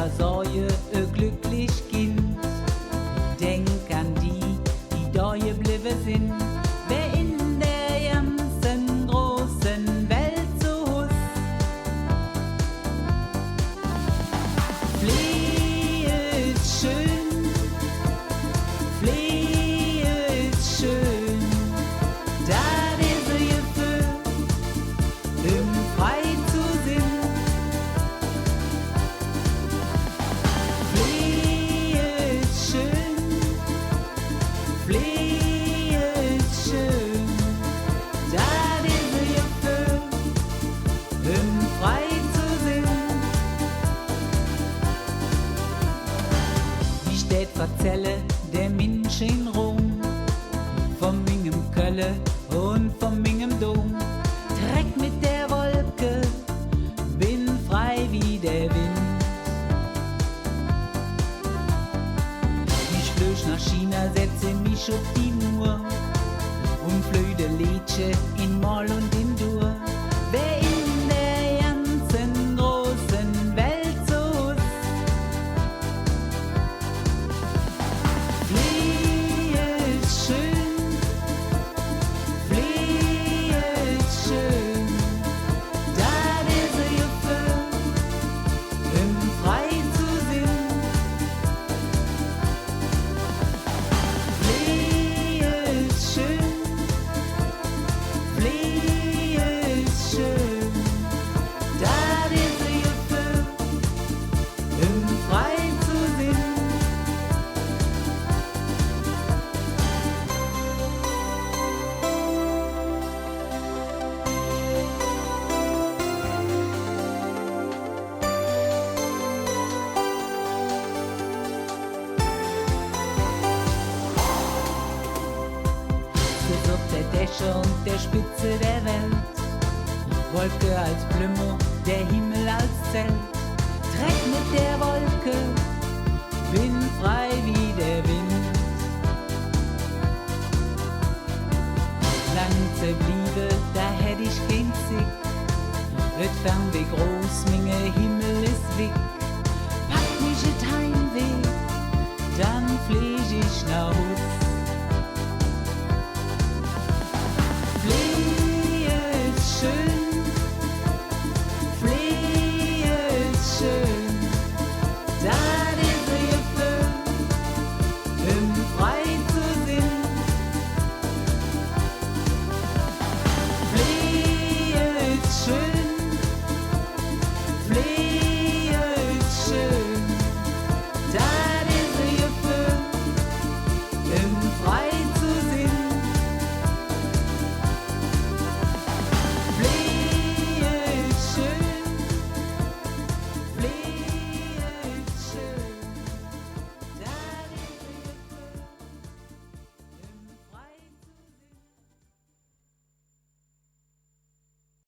jeder Sorge glücklich Kind. Denk an die, die da geblieben sind, wer in der ganzen großen Welt so ist. Flee ist schön, Flee ist schön, da diese Gefühl im Frei zu sind. Flee ist schön, Flee ist schön, da diese Gefühl im Frei zu sind. Die Städt verzelle der Mensch in Rom, vom Mingem Kölle und vom Mingem Dom. Treck mit der Wolke, bin frei wie der Wind. Ich flöch nach China, setze mich auf die Mur und flöde Liedche in Moll und in Dur. Wer in der ganzen großen Welt so ist. Flee ist schön, Flee ist schön, da diese Gefühl im Frei zu sind. Flee ist schön, Flee ist schön, da diese Gefühl im Frei zu sind. Bis auf der Dächer und der Spitze der Welt, Wolke als Plümo, der Himmel als Zelt. Treck mit der Wolke, bin frei wie der Wind. Lang zerbliebe, da hätt ich kein Zick. Et Fernweh groß, minge Himmel ist weg. Pack mich et Heimweh, dann flieg ich nach Hus. Flee ist schön, Flee ist schön, da diese Gefühl im Frei zu sind. Flee ist schön,